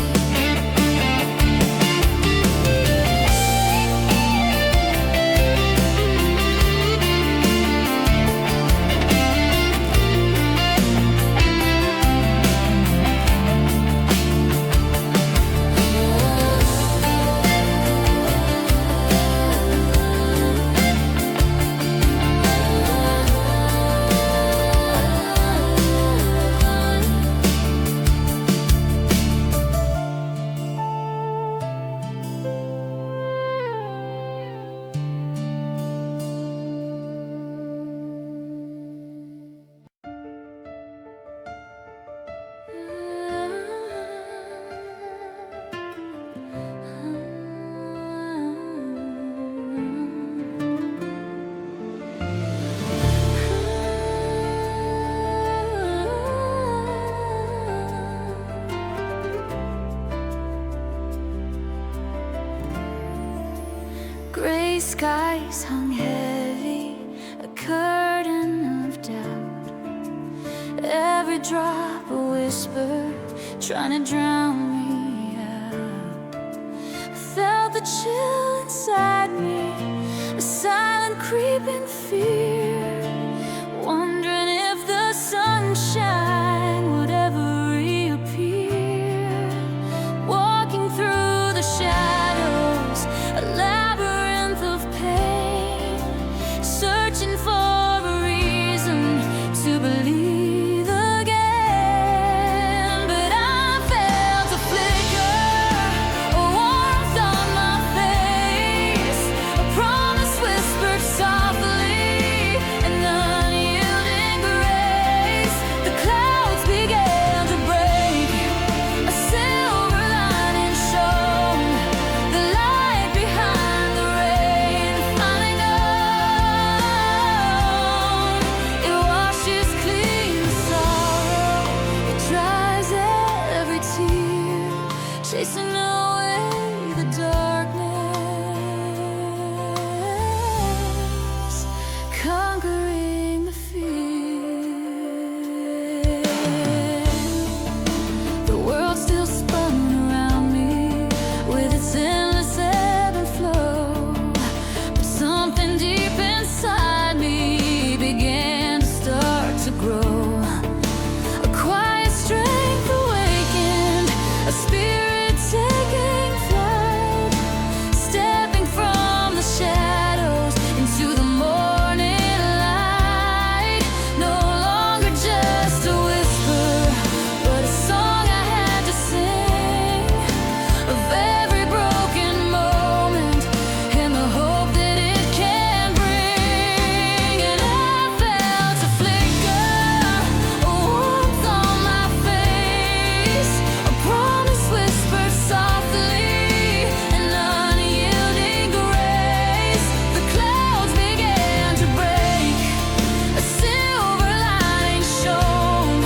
Gray skies hung heavy, a curtain of doubt. Every drop a whisper, trying to drown me out. I felt the chill inside me, a silent creeping fear, wondering if the sunshine would ever reappear. Walking through the shadows, a labyrinth of pain, searching for a reason to believe again. But I felt a chasing away the darkness, conquering the fear. The world still spun around me with its endless ebb and flow, but something deep inside me began to start to grow. A quiet strength awakened, a spirit taking flight, stepping from the shadows into the morning light. No longer just a whisper, but a song I had to sing, of every broken moment and the hope that it can bring. And I felt a flicker, a warmth on my face, a promise whispered softly, an unyielding grace. The clouds began to break, a silver lining shone,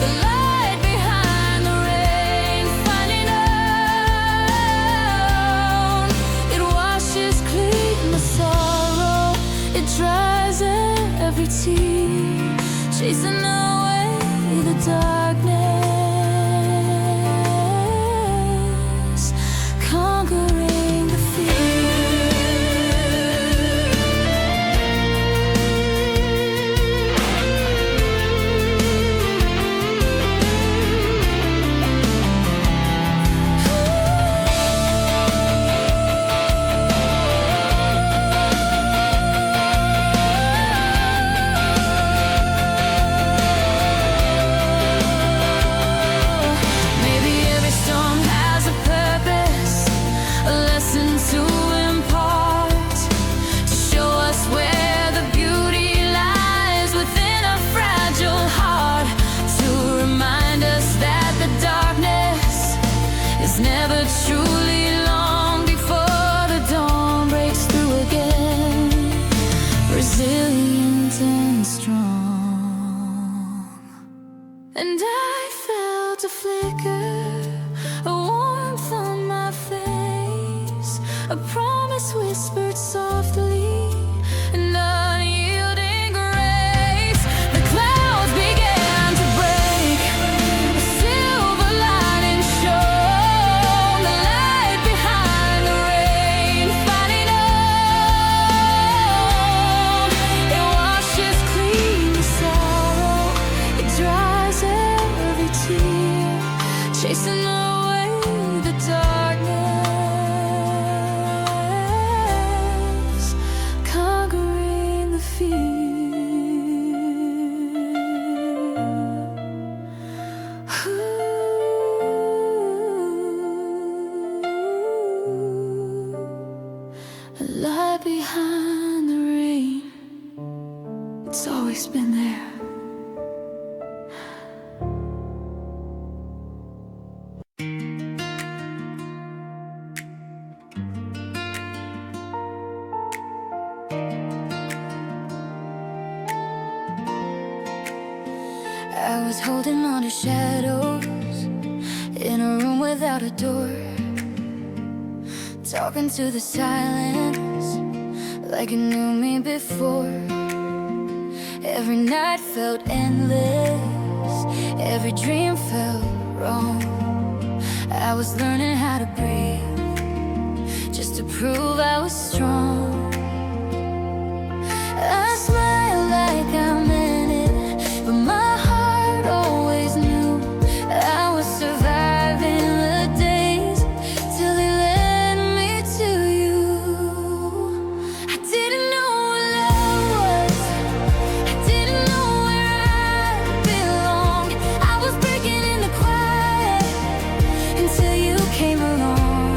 the light behind the rain finally known. It washes clean the sorrow, it dries every tear, chasing away the darkness, conquering the Maybe every storm has a purpose, a lesson to impart, to show us where the beauty lies within a fragile heart, to remind us that the darkness is never truly long before the dawn breaks through again, resilient and strong. And I felt a flicker, a warmth on my face, a promise whispered softly, an unyielding grace. The clouds began to break, a silver lining shone, the light behind the rain finally known. It washes clean the sorrow, it dries every tear, chasing away the darkness, conquering the fear. A light behind the rain, it's always been there. I was holding on to shadows in a room without a door, talking to the silence like it knew me before. Every night felt endless, every dream felt wrong. I was learning how to breathe, just to prove I was strong. I smiled like I meant it, but my heart always knew I was surviving the days till they led me to you. I didn't know what love was, I didn't know where I belonged. I was breaking in the quiet until you came along.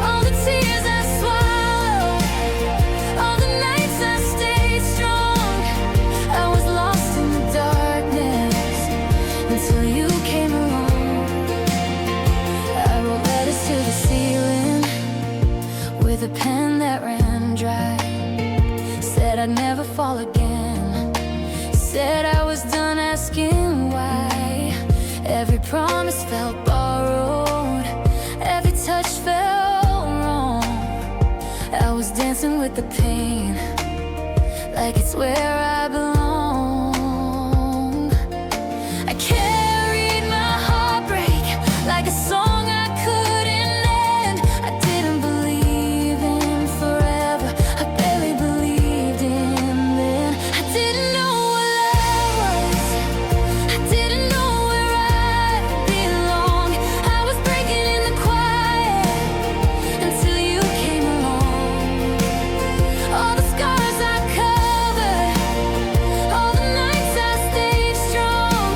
All the tears I swallowed, dancing with the pain, like it's where I belong. I carried my heartbreak like a song I couldn't end. I didn't believe in forever, I barely believed in then. I didn't know what love was, I didn't know where I belonged. I was breaking in the quiet until you came along. All the scars I covered, all the nights I stayed strong.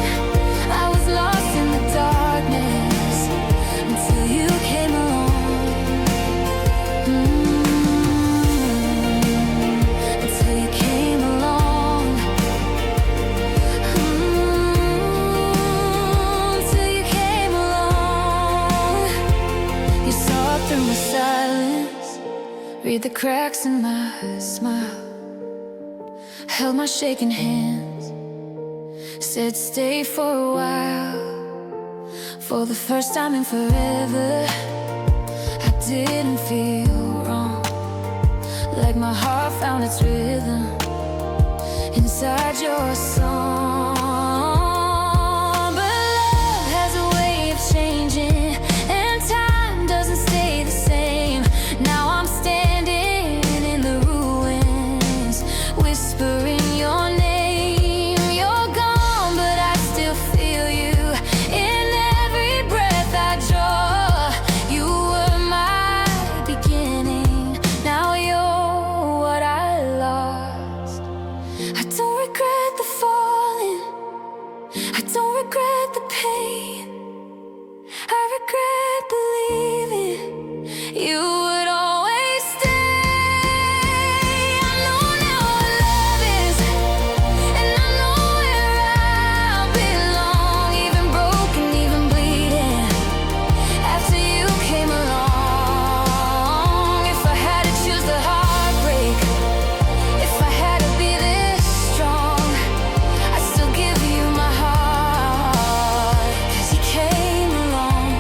I was lost in the darkness until you came along. Until you came along. Until you came along. You saw through my silence, read the cracks in my smile, held my shaking hands, said stay for a while. For the first time in forever, I didn't feel wrong, like my heart found its rhythm inside your song. But love has a way of changing, and time doesn't stay the same. Now I'm standing in the ruins, whispering your name. You're gone, but I still feel you in every breath I draw. You were my beginning, now you're what I lost. I don't regret the falling, I don't regret the pain. I regret believing you would always stay. I know now what love is, and I know where I belong. Even broken, even bleeding, after you came along. If I had to choose the heartbreak, if I had to be this strong, I'd still give you my heart, 'cause you came along.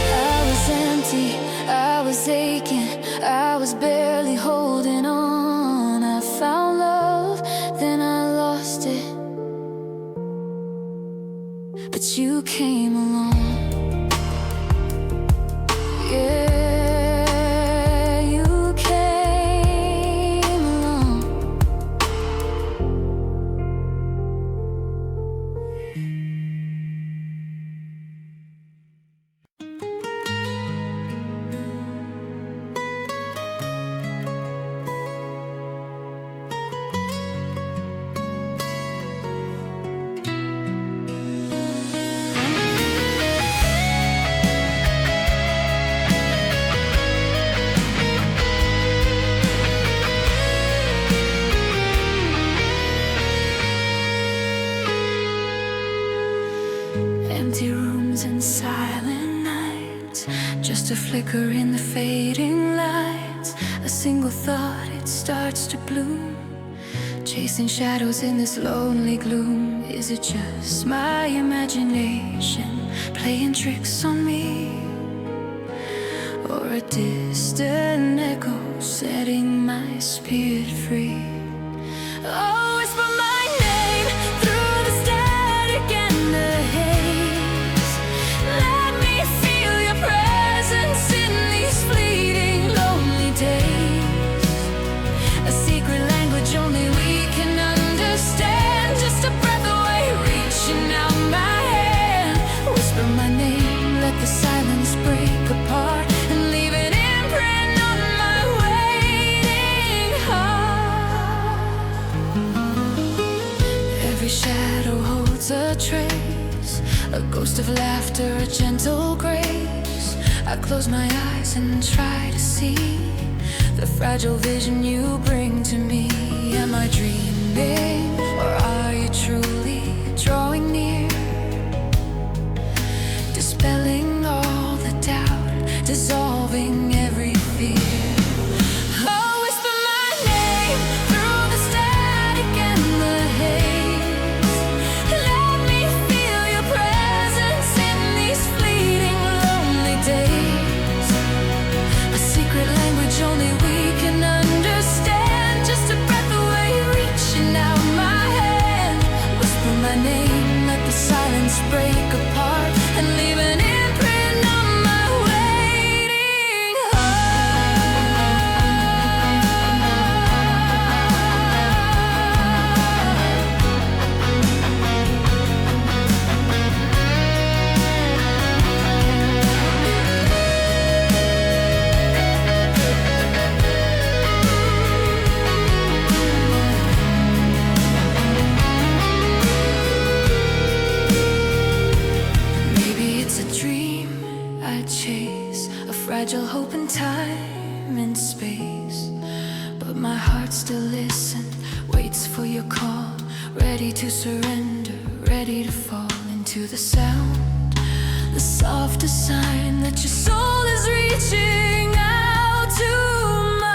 I was empty, I was aching, I was barely holding on. I found love, then I lost it, but you came along. Yeah, you came along. Empty rooms and silent nights, just a flicker in the fading lights. A single thought, it starts to bloom, chasing shadows in this lonely gloom. Is it just my imagination playing tricks on me, or a distant echo setting my spirit free? Oh, whisper my name through the static and the haze. Let me feel your presence in these fleeting lonely days. A secret language only we can understand, just a breath away, reaching out my hand. Whisper my name, let the silence break apart and leave an imprint on my waiting heart. Every shadow holds a trace, a ghost of laughter, a gentle grace. I close my eyes and try to see the fragile vision you bring to me. Am I dreaming, or are you truly drawing near, dispelling all the doubt, dissolving every fear? Oh, whisper my name through the static and the haze. Let me feel your presence in these fleeting lonely days. A secret language chase a fragile hope in time and space. But my heart still listens, waits for your call, ready to surrender, ready to fall into the sound, the softest sign that your soul is reaching out to mine.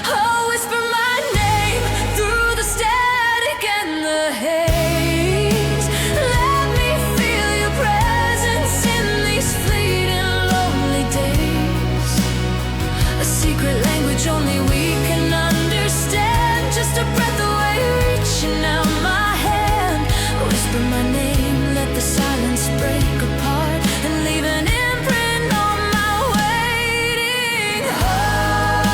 Oh, whisper my name through the static and the haze. Let me feel your presence in these fleeting lonely days. A secret language only we can understand, just a breath away, reaching out my hand. Whisper my name, let the silence break apart and leave an imprint on my waiting heart.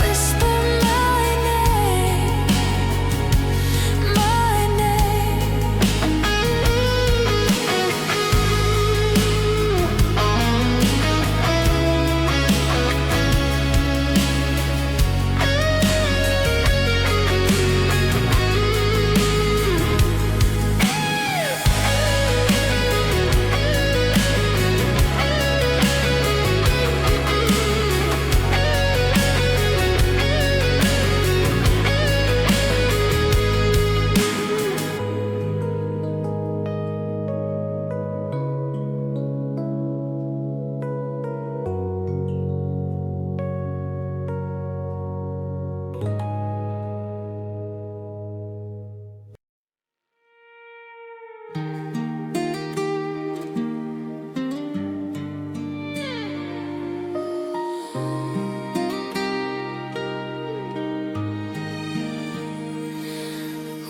Whisper my name, my name.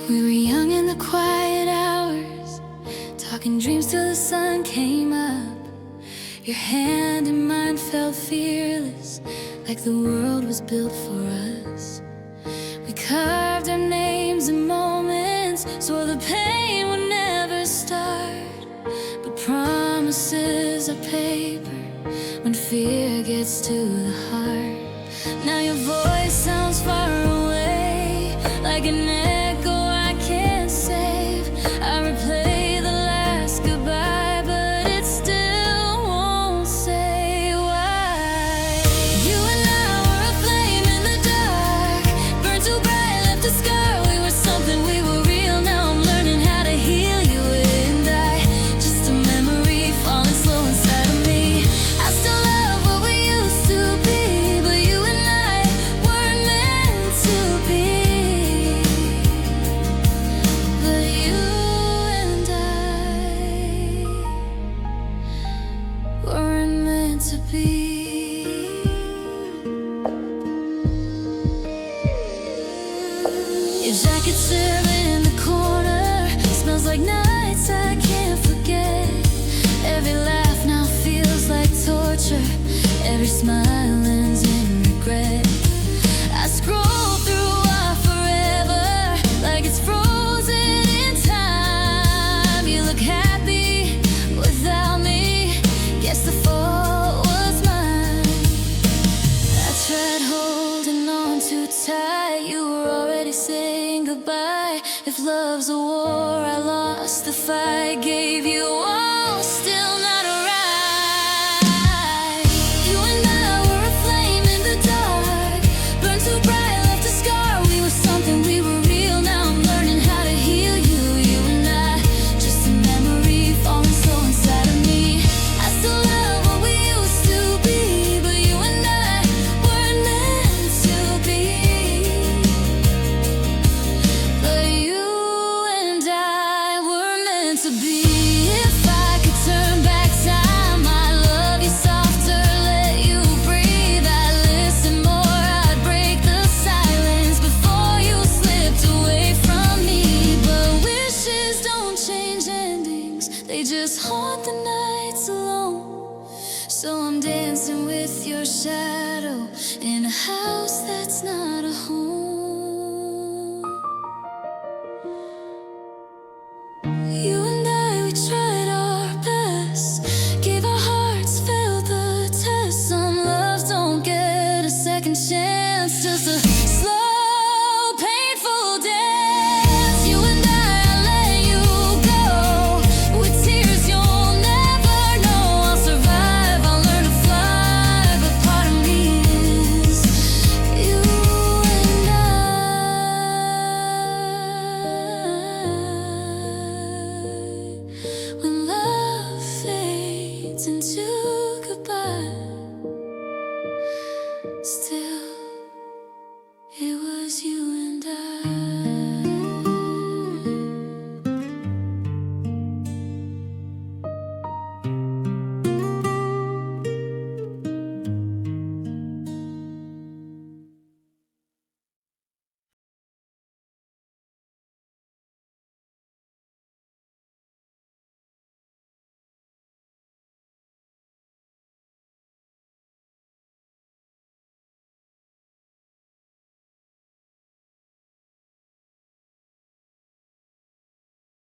We were young in the quiet hours, talking dreams till the sun came up. Your hand in mine felt fearless, like the world was built for us. We carved our names in moments, swore the pain would never start. But promises are paper when fear gets to the heart. Now your voice sounds far away, like an echo I can't save. I replay the last goodbye, but it still won't say why. You and I were a flame in the dark, burned too bright, left a scar. We were something, we were real. Now I'm learning how to heal. You and I, just a memory falling slow inside of me. I still love what we used to be, but you and I weren't meant to be. But you and I weren't meant to be. Your jacket serving in the corner, smells like nights I can't forget. Every laugh now feels like torture, every smile ends in regret. I scroll through our forever like it's frozen in time. You look happy without me, guess the fault was mine. I tried holding on too tight, you were already saying goodbye. If love's a war, I lost the fight. Gave you all, still not right. You and I were a flame in the dark, burned too bright, left a scar. We were something, we were real. Now I'm learning how to heal you. You and I, just a memory falling slow inside of me. I still love what we used to be, but you and I weren't meant to be. But you and I were meant to be. If I Still